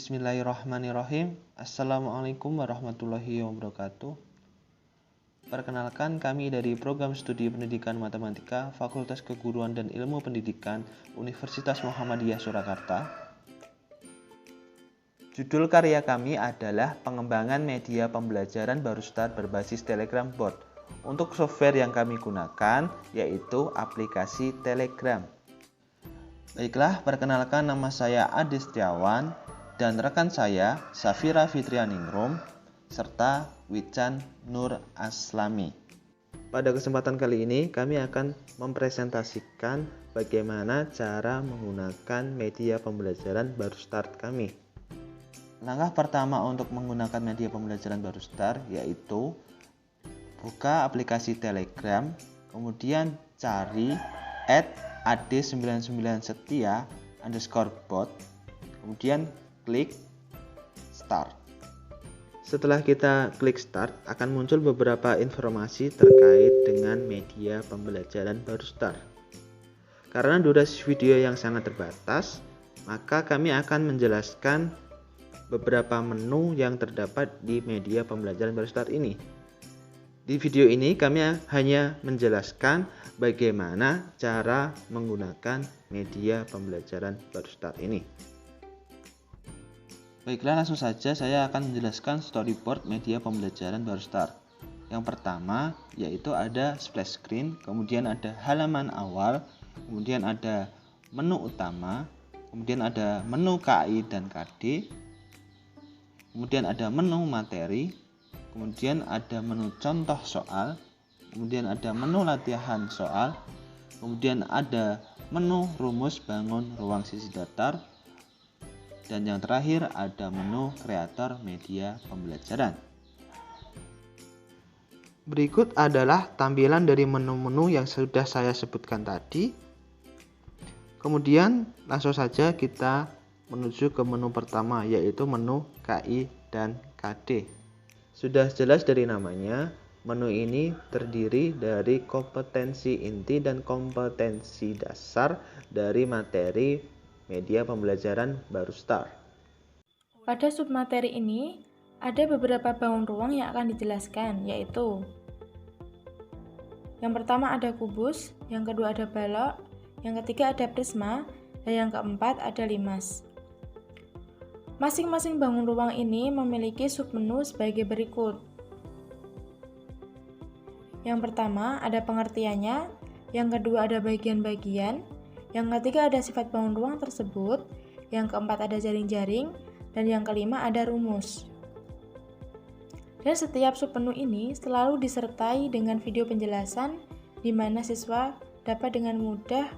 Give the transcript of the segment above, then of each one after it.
Bismillahirrahmanirrahim. Assalamualaikum warahmatullahi wabarakatuh. Perkenalkan, kami dari Program Studi Pendidikan Matematika Fakultas Keguruan dan Ilmu Pendidikan Universitas Muhammadiyah Surakarta. Judul karya kami adalah Pengembangan Media Pembelajaran Baru Start berbasis Telegram Bot. Untuk software yang kami gunakan yaitu aplikasi Telegram. Baiklah, perkenalkan, nama saya Ade Setiawan dan rekan saya Safira Fitrianingrum serta Wican Nur Aslami. Pada kesempatan kali ini kami akan mempresentasikan bagaimana cara menggunakan media pembelajaran Baru Start kami. Langkah pertama untuk menggunakan media pembelajaran Baru Start yaitu buka aplikasi Telegram, kemudian cari @ad99setia_bot, kemudian klik Start. Setelah kita klik Start, akan muncul beberapa informasi terkait dengan media pembelajaran Baru Start. Karena durasi video yang sangat terbatas, maka kami akan menjelaskan beberapa menu yang terdapat di media pembelajaran Baru Start ini. Di video ini kami hanya menjelaskan bagaimana cara menggunakan media pembelajaran Baru Start ini. Baiklah, langsung saja saya akan menjelaskan storyboard media pembelajaran Baru Start. Yang pertama yaitu ada splash screen, kemudian ada halaman awal, kemudian ada menu utama, kemudian ada menu KI dan KD, kemudian ada menu materi, kemudian ada menu contoh soal, kemudian ada menu latihan soal, kemudian ada menu rumus bangun ruang sisi datar, dan yang terakhir ada menu kreator media pembelajaran. Berikut adalah tampilan dari menu-menu yang sudah saya sebutkan tadi. Kemudian langsung saja kita menuju ke menu pertama yaitu menu KI dan KD. Sudah jelas dari namanya, menu ini terdiri dari kompetensi inti dan kompetensi dasar dari materi media pembelajaran Baru Start. Pada submateri ini, ada beberapa bangun ruang yang akan dijelaskan, yaitu yang pertama ada kubus, yang kedua ada balok, yang ketiga ada prisma, dan yang keempat ada limas. Masing-masing bangun ruang ini memiliki submenu sebagai berikut. Yang pertama ada pengertiannya, yang kedua ada bagian-bagian, yang ketiga ada sifat bangun ruang tersebut, yang keempat ada jaring-jaring, dan yang kelima ada rumus. Dan setiap submenu ini selalu disertai dengan video penjelasan di mana siswa dapat dengan mudah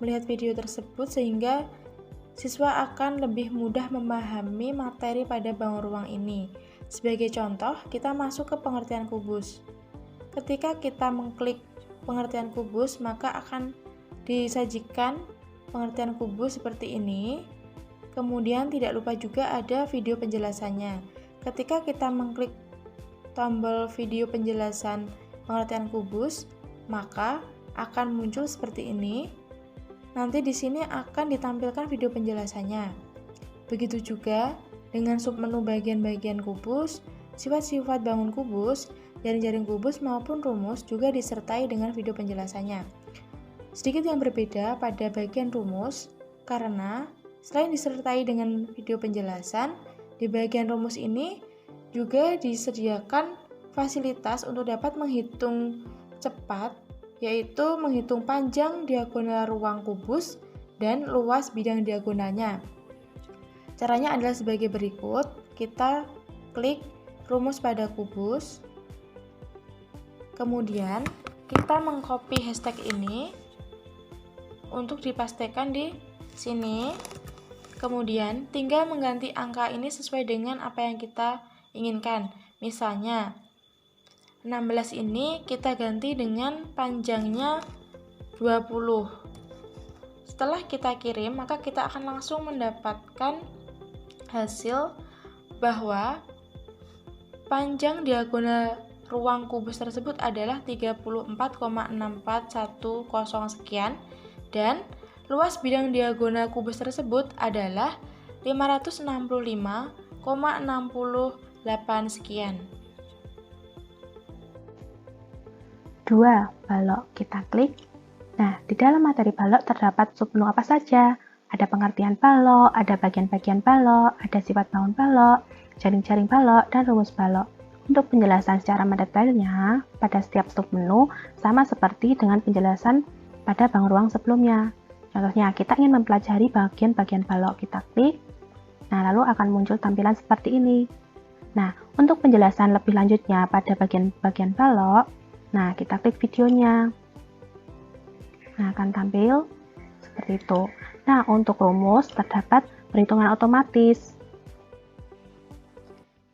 melihat video tersebut sehingga siswa akan lebih mudah memahami materi pada bangun ruang ini. Sebagai contoh, kita masuk ke pengertian kubus. Ketika kita mengklik pengertian kubus, maka akan disajikan pengertian kubus seperti ini. Kemudian tidak lupa juga ada video penjelasannya. Ketika kita mengklik tombol video penjelasan pengertian kubus, maka akan muncul seperti ini. Nanti di sini akan ditampilkan video penjelasannya. Begitu juga dengan submenu bagian-bagian kubus, sifat-sifat bangun kubus, jaring-jaring kubus maupun rumus juga disertai dengan video penjelasannya. Sedikit yang berbeda pada bagian rumus, karena selain disertai dengan video penjelasan, di bagian rumus ini juga disediakan fasilitas untuk dapat menghitung cepat, yaitu menghitung panjang diagonal ruang kubus dan luas bidang diagonalnya. Caranya adalah sebagai berikut, kita klik rumus pada kubus, kemudian kita mengcopy hashtag ini, untuk dipastikan di sini. Kemudian tinggal mengganti angka ini sesuai dengan apa yang kita inginkan. Misalnya 16 ini kita ganti dengan panjangnya 20. Setelah kita kirim, maka kita akan langsung mendapatkan hasil bahwa panjang diagonal ruang kubus tersebut adalah 34,6410 sekian. Dan luas bidang diagonal kubus tersebut adalah 565,68 sekian. 2. Balok. Kita klik. Nah, di dalam materi balok terdapat submenu apa saja? Ada pengertian balok, ada bagian-bagian balok, ada sifat bangun balok, jaring-jaring balok, dan rumus balok. Untuk penjelasan secara mendetailnya, pada setiap submenu sama seperti dengan penjelasan pada bangun ruang sebelumnya. Contohnya, kita ingin mempelajari bagian-bagian balok. Kita klik. Nah, lalu akan muncul tampilan seperti ini. Nah, untuk penjelasan lebih lanjutnya pada bagian-bagian balok, nah, kita klik videonya. Nah, akan tampil seperti itu. Nah, untuk rumus terdapat perhitungan otomatis.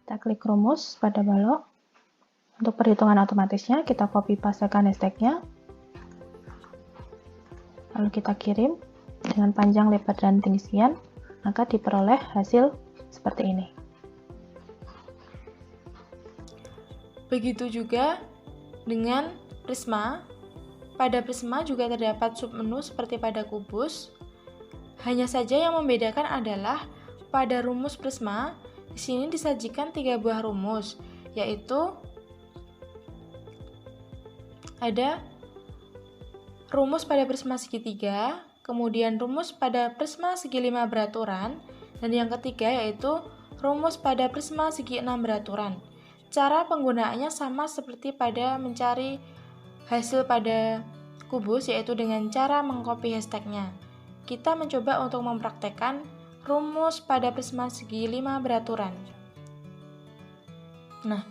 Kita klik rumus pada balok. Untuk perhitungan otomatisnya, kita copy pastekan hashtagnya. Lalu kita kirim dengan panjang, lebar, dan tinggi sekian, maka diperoleh hasil seperti ini. Begitu juga dengan prisma. Pada prisma juga terdapat submenu seperti pada kubus. Hanya saja yang membedakan adalah pada rumus prisma, di sini disajikan 3 buah rumus, yaitu ada rumus pada prisma segitiga, kemudian rumus pada prisma segi 5 beraturan, dan yang ketiga yaitu rumus pada prisma segi 6 beraturan. Cara penggunaannya sama seperti pada mencari hasil pada kubus, yaitu dengan cara mengcopy hashtagnya. Kita mencoba untuk mempraktekkan rumus pada prisma segi 5 beraturan. Nah,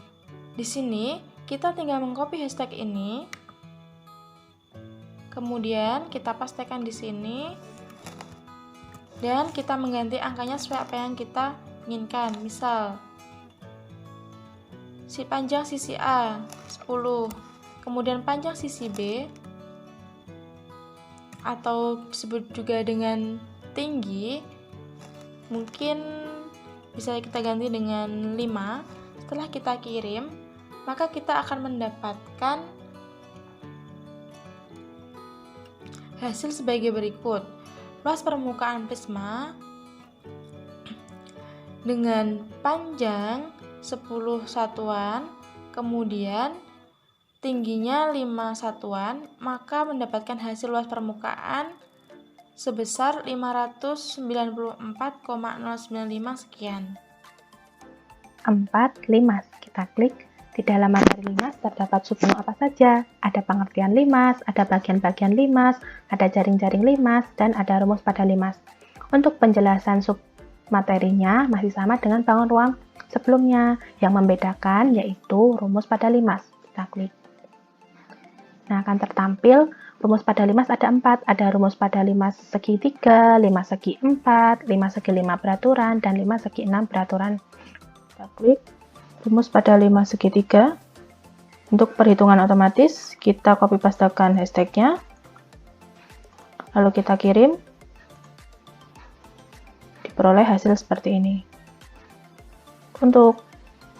di sini kita tinggal mengcopy hashtag ini, kemudian kita pastekan di sini, dan kita mengganti angkanya sesuai apa yang kita inginkan. Misal, panjang sisi A 10, kemudian panjang sisi B, atau disebut juga dengan tinggi, mungkin bisa kita ganti dengan 5. Setelah kita kirim, maka kita akan mendapatkan hasil sebagai berikut. Luas permukaan prisma dengan panjang 10 satuan, kemudian tingginya 5 satuan, maka mendapatkan hasil luas permukaan sebesar 594,095 sekian. 4. Limas. Kita klik. Di dalam materi limas terdapat submenu apa saja? Ada pengertian limas, ada bagian-bagian limas, ada jaring-jaring limas, dan ada rumus pada limas. Untuk penjelasan submaterinya masih sama dengan bangun ruang sebelumnya. Yang membedakan yaitu rumus pada limas. Kita klik. Nah, akan tertampil rumus pada limas ada 4. Ada rumus pada limas segi 3, 5 segi 4, 5 segi 5 beraturan, dan 5 segi 6 beraturan. Kita klik rumus pada 5 segi 3. Untuk perhitungan otomatis, kita copy pastekan hashtagnya. Lalu kita kirim. Diperoleh hasil seperti ini. Untuk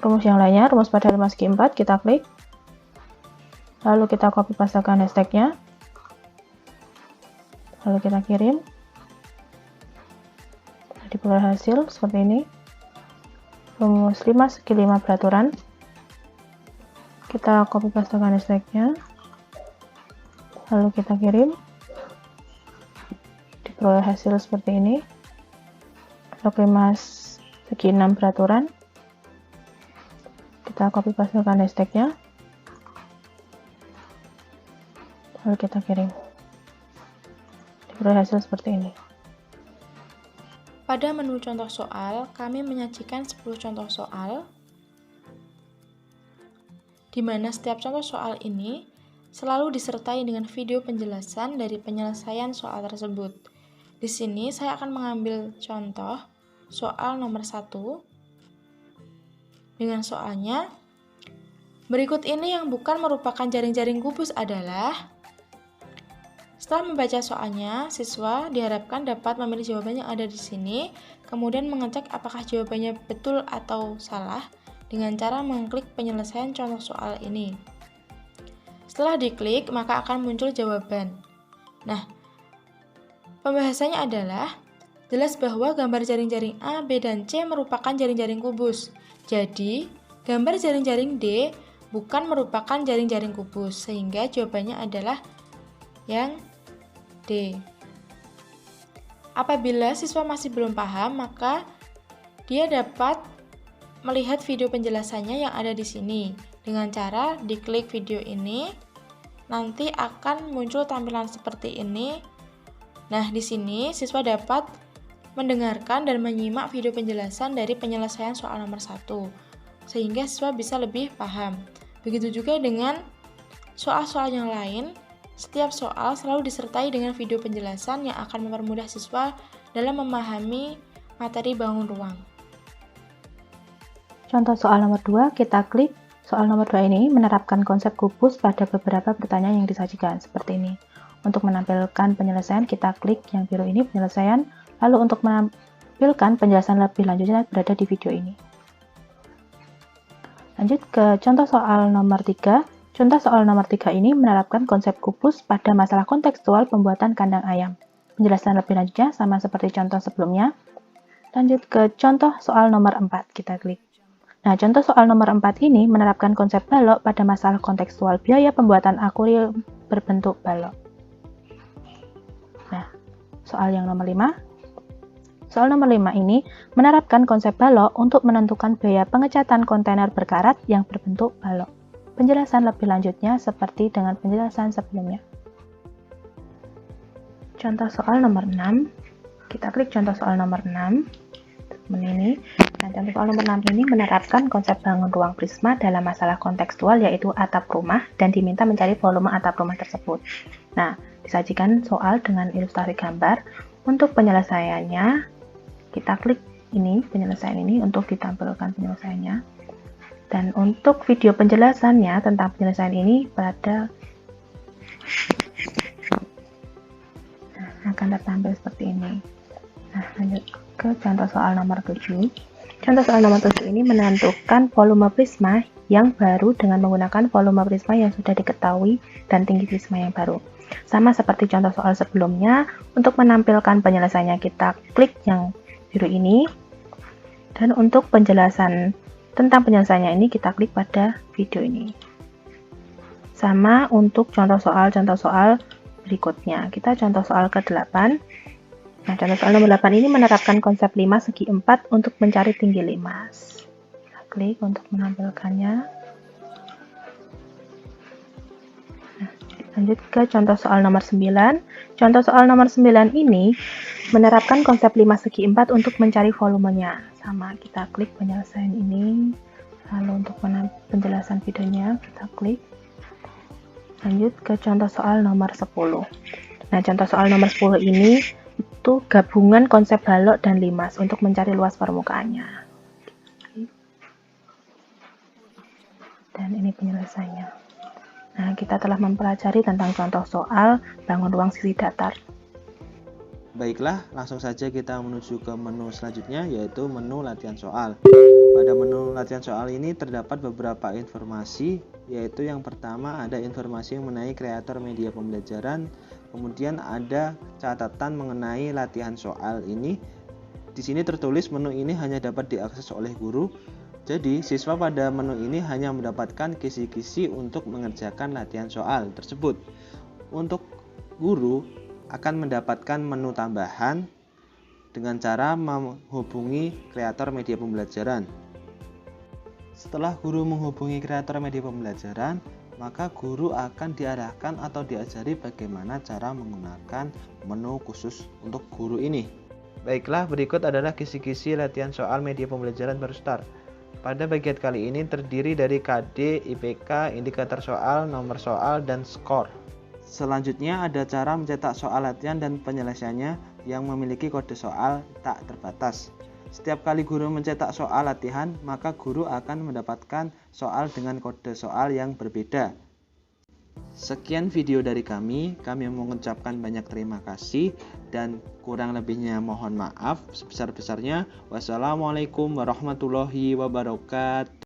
rumus yang lainnya, rumus pada 5 segi 4, kita klik. Lalu kita copy pastekan hashtagnya, lalu kita kirim, diperoleh hasil seperti ini. Rumus 5 segi 5 beraturan, kita copy pastekan hashtagnya, lalu kita kirim, diperoleh hasil seperti ini. Log 5 segi 6 beraturan, kita copy pastekan hashtagnya, lalu kita kirim. Diperoleh hasil seperti ini. Pada menu contoh soal, kami menyajikan 10 contoh soal, di mana setiap contoh soal ini selalu disertai dengan video penjelasan dari penyelesaian soal tersebut. Di sini saya akan mengambil contoh soal nomor 1 dengan soalnya, berikut ini yang bukan merupakan jaring-jaring kubus adalah. Setelah membaca soalnya, siswa diharapkan dapat memilih jawaban yang ada di sini, kemudian mengecek apakah jawabannya betul atau salah dengan cara mengklik penyelesaian contoh soal ini. Setelah diklik, maka akan muncul jawaban. Nah, pembahasannya adalah jelas bahwa gambar jaring-jaring A, B, dan C merupakan jaring-jaring kubus. Jadi, gambar jaring-jaring D bukan merupakan jaring-jaring kubus, sehingga jawabannya adalah yang D. Apabila siswa masih belum paham, maka dia dapat melihat video penjelasannya yang ada di sini. Dengan cara diklik video ini, nanti akan muncul tampilan seperti ini. Nah, di sini siswa dapat mendengarkan dan menyimak video penjelasan dari penyelesaian soal nomor 1, sehingga siswa bisa lebih paham. Begitu juga dengan soal-soal yang lain, setiap soal selalu disertai dengan video penjelasan yang akan mempermudah siswa dalam memahami materi bangun ruang. Contoh soal nomor 2, kita klik. Soal nomor 2 ini menerapkan konsep kubus pada beberapa pertanyaan yang disajikan, seperti ini. Untuk menampilkan penyelesaian, kita klik yang biru ini, penyelesaian. Lalu untuk menampilkan penjelasan lebih lanjutnya berada di video ini. Lanjut ke contoh soal nomor 3. Contoh soal nomor 3 ini menerapkan konsep kubus pada masalah kontekstual pembuatan kandang ayam. Penjelasan lebih lanjutnya sama seperti contoh sebelumnya. Lanjut ke contoh soal nomor 4, kita klik. Nah, contoh soal nomor 4 ini menerapkan konsep balok pada masalah kontekstual biaya pembuatan akuarium berbentuk balok. Nah, soal yang nomor 5. Soal nomor 5 ini menerapkan konsep balok untuk menentukan biaya pengecatan kontainer berkarat yang berbentuk balok. Penjelasan lebih lanjutnya seperti dengan penjelasan sebelumnya. Contoh soal nomor 6. Kita klik contoh soal nomor 6. Ini. Nah, contoh soal nomor 6 ini menerapkan konsep bangun ruang prisma dalam masalah kontekstual yaitu atap rumah dan diminta mencari volume atap rumah tersebut. Nah, disajikan soal dengan ilustrasi gambar. Untuk penyelesaiannya, kita klik ini, penyelesaian ini untuk ditampilkan penyelesaiannya. Dan untuk video penjelasannya tentang penyelesaian ini berada akan tertampil seperti ini. Nah, lanjut ke contoh soal nomor 7. Contoh soal nomor 7 ini menentukan volume prisma yang baru dengan menggunakan volume prisma yang sudah diketahui dan tinggi prisma yang baru. Sama seperti contoh soal sebelumnya, untuk menampilkan penyelesaiannya kita klik yang biru ini. Dan untuk penjelasan tentang penyelesaiannya ini kita klik pada video ini. Sama untuk contoh soal berikutnya. Kita contoh soal ke-8. Nah, contoh soal nomor 8 ini menerapkan konsep limas segi 4 untuk mencari tinggi limas. Kita klik untuk menampilkannya. Nah, lanjut ke contoh soal nomor 9. Contoh soal nomor 9 ini menerapkan konsep limas segi 4 untuk mencari volumenya. Sama, kita klik penyelesaian ini. Lalu untuk penjelasan videonya kita klik. Lanjut ke contoh soal nomor 10. Nah, contoh soal nomor 10 ini itu gabungan konsep balok dan limas untuk mencari luas permukaannya. Dan ini penyelesaiannya. Nah, kita telah mempelajari tentang contoh soal bangun ruang sisi datar. Baiklah, langsung saja kita menuju ke menu selanjutnya, yaitu menu latihan soal. Pada menu latihan soal ini terdapat beberapa informasi, yaitu yang pertama ada informasi mengenai kreator media pembelajaran, kemudian ada catatan mengenai latihan soal ini. Di sini tertulis menu ini hanya dapat diakses oleh guru, jadi siswa pada menu ini hanya mendapatkan kisi-kisi untuk mengerjakan latihan soal tersebut. Untuk guru akan mendapatkan menu tambahan dengan cara menghubungi kreator media pembelajaran. Setelah guru menghubungi kreator media pembelajaran, maka guru akan diarahkan atau diajari bagaimana cara menggunakan menu khusus untuk guru ini. Baiklah, berikut adalah kisi-kisi latihan soal media pembelajaran baru start. Pada bagian kali ini terdiri dari KD, IPK, indikator soal, nomor soal, dan skor. Selanjutnya ada cara mencetak soal latihan dan penyelesaiannya yang memiliki kode soal tak terbatas. Setiap kali guru mencetak soal latihan, maka guru akan mendapatkan soal dengan kode soal yang berbeda. Sekian video dari kami mengucapkan banyak terima kasih dan kurang lebihnya mohon maaf sebesar-besarnya. Wassalamualaikum warahmatullahi wabarakatuh.